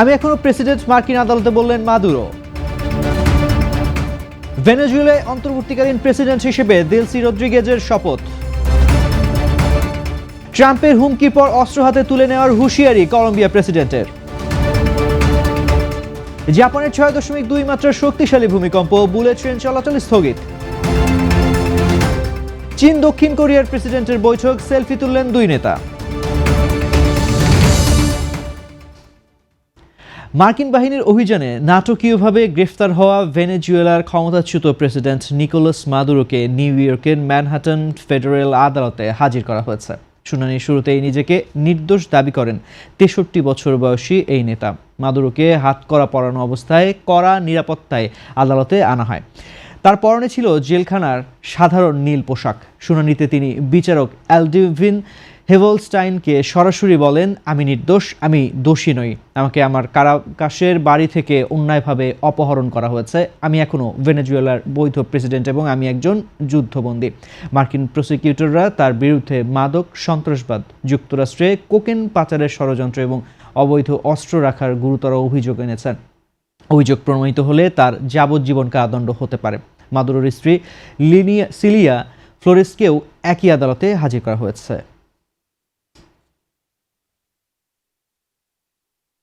আমি এখনো প্রেসিডেন্ট, মার্কিন আদালতে বললেন মাদুরো। ভেনেজুয়েলায় অন্তর্বর্তীকালীন প্রেসিডেন্ট হিসেবে দেলসি রদ্রিগেজের শপথ। ট্রাম্পের হুমকির পর অস্ত্র হাতে তুলে নেওয়ার হুঁশিয়ারি কলম্বিয়া প্রেসিডেন্টের। জাপানের ৬.২ মাত্রার শক্তিশালী ভূমিকম্প, বুলেট ট্রেন চলাচল স্থগিত। চীন দক্ষিণ কোরিয়ার প্রেসিডেন্টের বৈঠক, সেলফি তুললেন দুই নেতা। মার্কিন বাহিনীর অভিযানে নাটকীয়ভাবে গ্রেফতার হওয়া ভেনেজুয়েলার ক্ষমতাচ্যুত প্রেসিডেন্ট নিকোলাস মাদুরোকে নিউ ইয়র্কের ম্যানহাটন ফেডারেল আদালতে হাজির করা হয়েছে। শুনানির শুরুতেই নিজেকে নির্দোষ দাবি করেন ৬৩ বছর বয়সী এই নেতা। মাদুরোকে হাতকড়া পরানো অবস্থায় কড়া নিরাপত্তায় আদালতে আনা হয়। তার পরনে ছিল জেলখানার সাধারণ নীল পোশাক। শুনানিতে তিনি বিচারক অ্যালডিভিন হেভলস্টাইনকে সরাসরি বলেন, আমি নির্দোষ, আমি দোষী নই। আমাকে আমার কারাকাশের বাড়ি থেকে অন্যায়ভাবে অপহরণ করা হয়েছে। আমি এখনও ভেনেজুয়েলার বৈধ প্রেসিডেন্ট এবং আমি একজন যুদ্ধবন্দী। মার্কিন প্রসিকিউটররা তার বিরুদ্ধে মাদক, সন্ত্রাসবাদ, যুক্তরাষ্ট্রে কোকেন পাচারের ষড়যন্ত্র এবং অবৈধ অস্ত্র রাখার গুরুতর অভিযোগ এনেছেন। অভিযোগ প্রমাণিত হলে তার যাবজ্জীবন কারাদণ্ড হতে পারে। মাদুরোর স্ত্রী সিলিয়া ফ্লোরেসকেও একই আদালতে হাজির করা হয়েছে।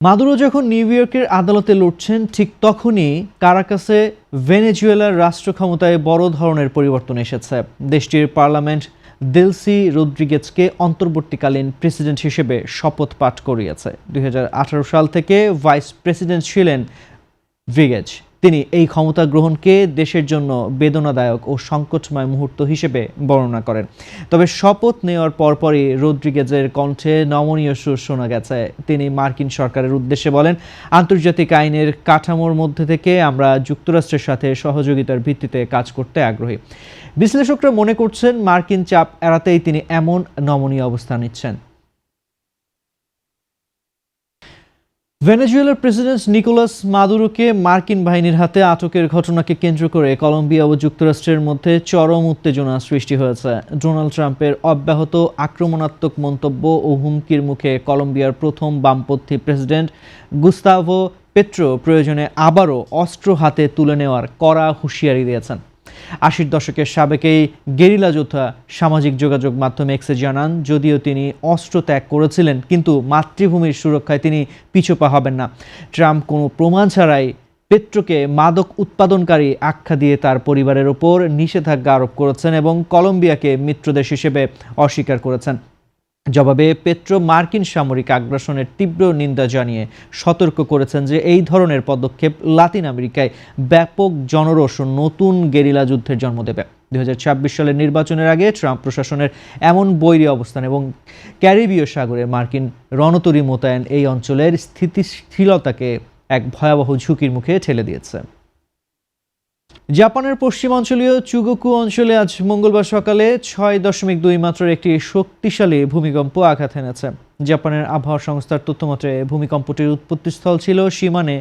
মাদুরো যখন নিউ ইয়র্কের আদালতে লড়ছেন, ঠিক তখনই কারাকাসে ভেনেজুয়েলার রাষ্ট্র ক্ষমতায় বড় ধরনের পরিবর্তন এসেছে। দেশটির পার্লামেন্ট দেলসি রদ্রিগেজকে অন্তর্বর্তীকালীন প্রেসিডেন্ট হিসেবে শপথ পাঠ করিয়েছে। ২০১৮ সাল থেকে ভাইস প্রেসিডেন্ট ছিলেন রদ্রিগেজ। তিনি এই ক্ষমতা গ্রহণকে দেশের জন্য বেদনাদায়ক ও সংকটময় মুহূর্ত হিসেবে বর্ণনা করেন। তবে শপথ নেওয়ার পরপরই রদ্রিগেজের কণ্ঠে নমনীয় সুর শোনা গেছে। তিনি মার্কিন সরকারের উদ্দেশ্যে বলেন, আন্তর্জাতিক আইনের কাঠামোর মধ্যে থেকে আমরা যুক্তরাষ্ট্রের সাথে সহযোগিতার ভিত্তিতে কাজ করতে আগ্রহী। বিশ্লেষকরা মনে করছেন, মার্কিন চাপ এড়াতেই তিনি এমন নমনীয় অবস্থান নিচ্ছেন। ভেনেজুয়েলার প্রেসিডেন্ট নিকোলাস মাদুরোকে মার্কিন বাহিনীর হাতে আটকের ঘটনাকে কেন্দ্র করে কলম্বিয়া ও যুক্তরাষ্ট্রের মধ্যে চরম উত্তেজনা সৃষ্টি হয়েছে। ডোনাল্ড ট্রাম্পের অব্যাহত আক্রমণাত্মক মন্তব্য ও হুমকির মুখে কলম্বিয়ার প্রথম বামপন্থী প্রেসিডেন্ট গুস্তাভো পেট্রো প্রয়োজনে আবারও অস্ত্র হাতে তুলে নেওয়ার কড়া হুঁশিয়ারি দিয়েছেন। ৮০ দশকের সাবেক এই গেরিলা যোদ্ধা সামাজিক যোগাযোগ মাধ্যমে এক্সে জানান, যদিও তিনি অস্ত্র ত্যাগ করেছিলেন, কিন্তু মাতৃভূমির সুরক্ষায় তিনি পিছুপা হবেন না। ট্রাম্প কোনো প্রমাণ ছাড়াই পেট্রোকে মাদক উৎপাদনকারী আখ্যা দিয়ে তার পরিবারের ওপর নিষেধাজ্ঞা আরোপ করেছেন এবং কলম্বিয়াকে মিত্রদেশ হিসেবে অস্বীকার করেছেন। জবাবে পেট্রো মার্কিন সামরিক আগ্রাসনের তীব্র নিন্দা জানিয়ে সতর্ক করেছেন যে এই ধরনের পদক্ষেপ লাতিন আমেরিকায় ব্যাপক জনরোষ ও নতুন গেরিলা যুদ্ধের জন্ম দেবে। ২০২৬ সালের নির্বাচনের আগে ট্রাম্প প্রশাসনের এমন বৈরী অবস্থান এবং ক্যারিবীয় সাগরে মার্কিন রণতরী মোতায়েন এই অঞ্চলের স্থিতিশীলতাকে এক ভয়াবহ ঝুঁকির মুখে ঠেলে দিয়েছে। জাপানের পশ্চিমাঞ্চলীয় চুগোকু অঞ্চলে আজ মঙ্গলবার সকালে ৬.২ মাত্রার একটি শক্তিশালী ভূমিকম্প আঘাত এনেছে। জাপানের আবহাওয়া সংস্থার তথ্যমতে ভূমিকম্পটির উৎপত্তিস্থল ছিল শিমানে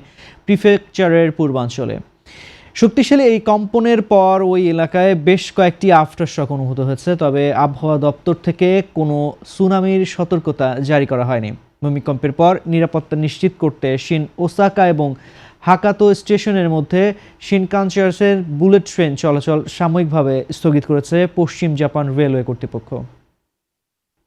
প্রিফেকচারের পূর্বাঞ্চলে। শক্তিশালী এই কম্পনের পর ওই এলাকায় বেশ কয়েকটি আফটারশক অনুভূত হয়েছে, তবে আবহাওয়া দপ্তর থেকে কোনো সুনামির সতর্কতা জারি করা হয়নি। ভূমিকম্পের পর নিরাপত্তা নিশ্চিত করতে শিন ওসাকা এবং হাকাতো স্টেশনের মধ্যে শিনকানচানের বুলেট ট্রেন চলাচল সাময়িকভাবে স্থগিত করেছে পশ্চিম জাপান রেলওয়ে কর্তৃপক্ষ।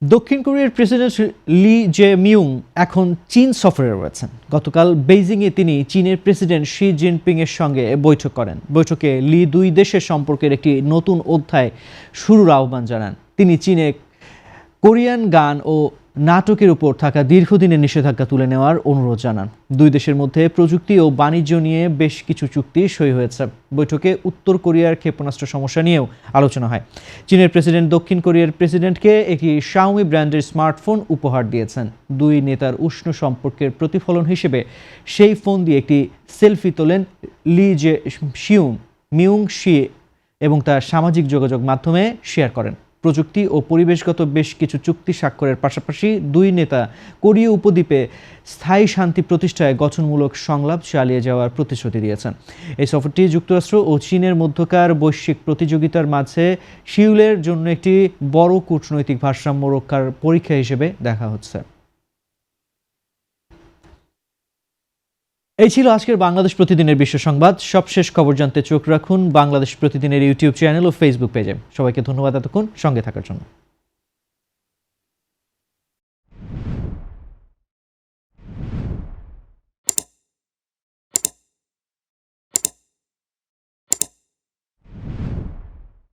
দক্ষিণ কোরিয়ার প্রেসিডেন্ট লি জে মিউং এখন চীন সফরে রয়েছেন। গতকাল বেইজিংয়ে তিনি চীনের প্রেসিডেন্ট শি জিনপিং এর সঙ্গে বৈঠক করেন। বৈঠকে লি দুই দেশের সম্পর্কের একটি নতুন অধ্যায় শুরুর আহ্বান জানান। তিনি চীনে কোরিয়ান গান ও নাটকের উপর থাকা দীর্ঘদিনের নিষেধাজ্ঞা তুলে নেওয়ার অনুরোধ জানান। দুই দেশের মধ্যে প্রযুক্তি ও বাণিজ্য নিয়ে বেশ কিছু চুক্তি সই হয়েছে। বৈঠকে উত্তর কোরিয়ার ক্ষেপণাস্ত্র সমস্যা নিয়েও আলোচনা হয়। চীনের প্রেসিডেন্ট দক্ষিণ কোরিয়ার প্রেসিডেন্টকে একটি শাওমি ব্র্যান্ডের স্মার্টফোন উপহার দিয়েছেন। দুই নেতার উষ্ণ সম্পর্কের প্রতিফলন হিসেবে সেই ফোন দিয়ে একটি সেলফি তোলেন লি জে মিউং শি এবং তার সামাজিক যোগাযোগ মাধ্যমে শেয়ার করেন। প্রযুক্তি ও পরিবেশগত বেশ কিছু চুক্তি স্বাক্ষরের পাশাপাশি দুই নেতা কোরীয় উপদ্বীপে স্থায়ী শান্তি প্রতিষ্ঠায় গঠনমূলক সংলাপ চালিয়ে যাওয়ার প্রতিশ্রুতি দিয়েছেন। এই সফরটি যুক্তরাষ্ট্র ও চীনের মধ্যকার বৈশ্বিক প্রতিযোগিতার মাঝে সিউলের জন্য একটি বড় কূটনৈতিক ভারসাম্য রক্ষার পরীক্ষা হিসেবে দেখা হচ্ছে। এই ছিল আজকের বাংলাদেশ প্রতিদিনের বিশ্ব সংবাদ। সবশেষ খবর জানতে চোখ রাখুন বাংলাদেশ প্রতিদিনের ইউটিউব চ্যানেল ও ফেসবুক পেজে। সবাইকে ধন্যবাদ এতক্ষণ সঙ্গে থাকার জন্য।